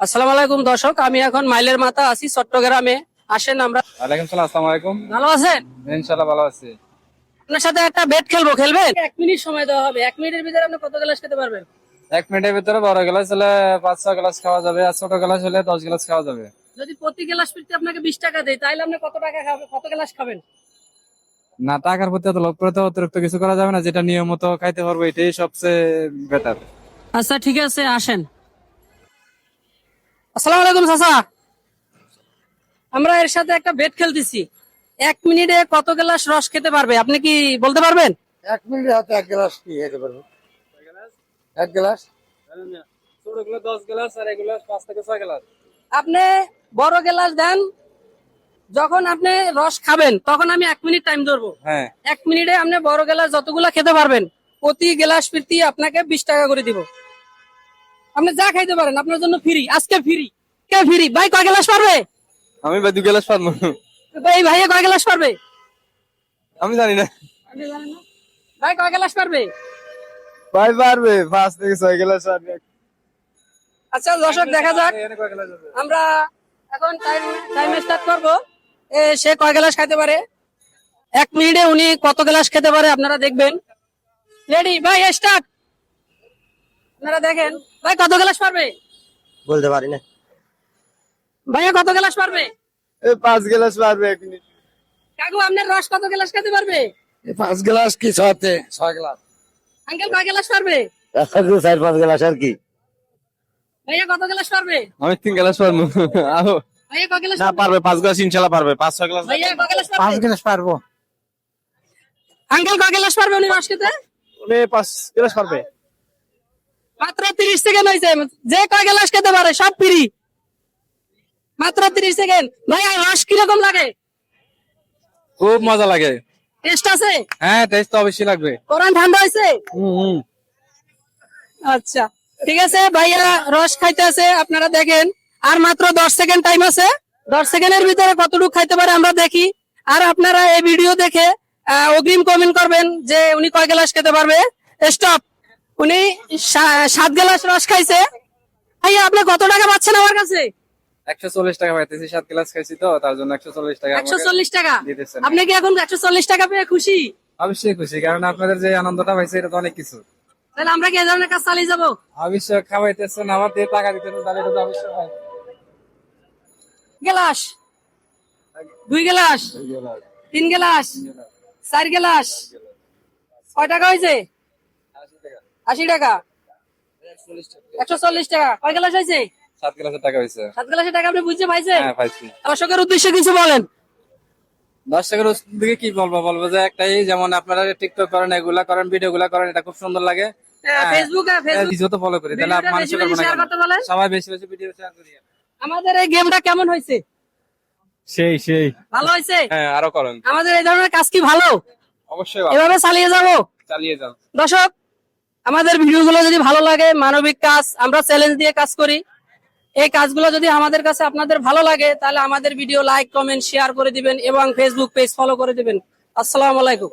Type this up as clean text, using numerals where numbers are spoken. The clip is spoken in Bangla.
আসসালামু আলাইকুম দর্শক, আমি এখন মাইলের মাথা আছি চট্টগ্রামে। আসেন আমরা। ওয়ালাইকুম সালাম, আসসালামু আলাইকুম। ভালো আছেন? ইনশাআল্লাহ ভালো আছি। আপনার সাথে একটা বেট খেলবো, খেলবেন? 1 মিনিট সময় দেওয়া হবে। 1 মিনিটের ভিতরে আপনি কত গ্লাস খেতে পারবেন? 1 মিনিটের ভিতরে বড় গ্লাস হলে 5-6 গ্লাস খাওয়া যাবে, আর ছোট গ্লাস হলে 10 গ্লাস খাওয়া যাবে। যদি প্রতি গ্লাস প্রতি আপনাকে 20 টাকা দেয়, তাহলে আপনি কত টাকা খাবেন, কত গ্লাস খাবেন? না, টাকার প্রতি এত লোভ করে তো অতিরিক্ত কিছু করা যাবে না, যেটা নিয়মিত খাইতে পারবো এটাই সবচেয়ে বেটার। আচ্ছা ঠিক আছে, আসেন। আসসালামু আলাইকুম চাচা, আমরা এর সাথে একটা বেট খেলতেছি। 1 মিনিটে কত গ্লাস রস খেতে পারবে আপনি কি বলতে পারবেন? 1 মিনিটে হয়তো 1 গ্লাস কি খেতে পারবো। 1 গ্লাস ছোট গুলো 10 গ্লাস আর এগুলো 5 থেকে 6 গ্লাস। আপনি বড় গ্লাস দেন, যখন আপনি রস খাবেন তখন আমি 1 মিনিট টাইম ধরবো। হ্যাঁ, 1 মিনিটে আপনি বড় গ্লাস যতগুলা খেতে পারবেন, প্রতি গ্লাস প্রতি আপনাকে 20 টাকা করে দিব। আপনি যা খাইতে পারেন, আপনার জন্য ফ্রি, আজকে ফ্রি। কে ফ্রি? ভাই কয় গ্লাস পারবে? আমি ভাই 2 গ্লাস পারবো। ভাই ভাইয়া কয় গ্লাস পারবে? আমি জানি না। আপনি জানেন না? ভাই কয় গ্লাস পারবে? ভাই পারবে 5 থেকে 6 গ্লাস পারবে। আচ্ছা দর্শক, দেখা যাক। আমরা এখন টাইম স্টার্ট করবো। সে কয় গ্লাস খাইতে পারে, 1 মিনিটে উনি কত গ্লাস খেতে পারে আপনারা দেখবেন। রেডি ভাই, স্টার্ট। আপনারা দেখেন ভাই কত গ্লাস পারবে। বলতে পারি না। ভাইয়া কত গ্লাস পারবে? 5 গ্লাস পারবে 1 মিনিট। কাকু আপনার রস কত গ্লাস খেতে পারবে? 5 গ্লাস কি 6 গ্লাস? আঙ্কেল কয় গ্লাস পারবে? 4-5 গ্লাস আর কি। ভাইয়া কত গ্লাস পারবে? আমি 3 গ্লাস পারবো। আহো। ভাইয়া কয় গ্লাস না, পারবে 5 গ্লাস ইনশাআল্লাহ পারবে, 5-6 গ্লাস। ভাইয়া কয় গ্লাস পারবে? 5 গ্লাস পারবো। আঙ্কেল কয় গ্লাস পারবে উনি রস খেতে? উনি 5 গ্লাস পারবে। মাত্র 30 সেকেন্ড হয়েছে। যে কয় গ্লাস খেতে পারে সব ফ্রি, মাত্র 30 সেকেন্ড। ভাইয়া রস কিরকম লাগে? খুব মজা লাগে। টেস্ট আছে? হ্যাঁ, টেস্ট তো অবশ্যই লাগবে। কোরআন ঠান্ডা হয়েছে? আচ্ছা ঠিক আছে, ভাইয়া রস খাইতে আছে, আপনারা দেখেন। আর মাত্র 10 সেকেন্ড টাইম আছে। 10 সেকেন্ডের ভিতরে কতটুকু খাইতে পারে আমরা দেখি। আর আপনারা এই ভিডিও দেখে অগ্রিম কমেন্ট করবেন যে উনি কয় গ্লাস খেতে পারবে। স্টপ। উনি 7 গ্লাস রস খাইছে। ভাইয়া আপনি কত টাকা পাচ্ছেন আমার কাছে? 140 টাকা পাইতেছি, 7 গ্লাস খাইছি তো তার জন্য 140 টাকা। 140 টাকা। দিতেছেন। আপনি কি এখন 140 টাকা পেয়ে খুশি? অবশ্যই খুশি, কারণ আপনাদের যে আনন্দটা পাইছে এটা তো অনেক কিছু। তাহলে আমরা কি এই ধরনের কাজ চালিয়ে যাবো? অবশ্যই খাওয়াইতেছেন, আবার দিয়ে টাকা দিতেছেন, তাহলে এটা তো অবশ্যই হয়। গ্লাস, 2 গ্লাস, 3 গ্লাস, 4 গ্লাস, কয় টাকা হয়েছে? 80 টাকা। 140 টাকা। কয় গ্লাস হয়েছে? 7 গ্লাসের টাকা হয়েছে। 7 গ্লাসের টাকা আপনি বুঝতে পাইছেন? হ্যাঁ, পাইছি। দর্শকের উদ্দেশ্যে কিছু বলেন। দর্শকের দিকে কি বলবো যে একটাই, যেমন আপনারা টিকটক করেন, এগুলা করেন, ভিডিও গুলা করেন, এটা খুব সুন্দর লাগে। ফেসবুক ভিডিও তো ফলো করি, তাহলে ভিডিওটা মানুষের বেশি বেশি শেয়ার করতে বলেন। সবাই বেশি বেশি ভিডিও শেয়ার করি। আমাদের এই গেমটা কেমন হয়েছে? সেই ভালো হয়েছে? হ্যাঁ, আরো করেন। আমাদের এই ধরনের কাজ কি ভালো? অবশ্যই এভাবে চালিয়ে যাবো। চালিয়ে যান। দর্শক, আমাদের ভিডিওগুলো যদি ভালো লাগে, মানবিক কাজ, আমরা চ্যালেঞ্জ দিয়ে কাজ করি, এই কাজগুলো যদি আমাদের কাছে আপনাদের ভালো লাগে, তাহলে আমাদের ভিডিও লাইক, কমেন্ট, শেয়ার করে দিবেন এবং ফেসবুক পেজ ফলো করে দিবেন। আসসালামু আলাইকুম।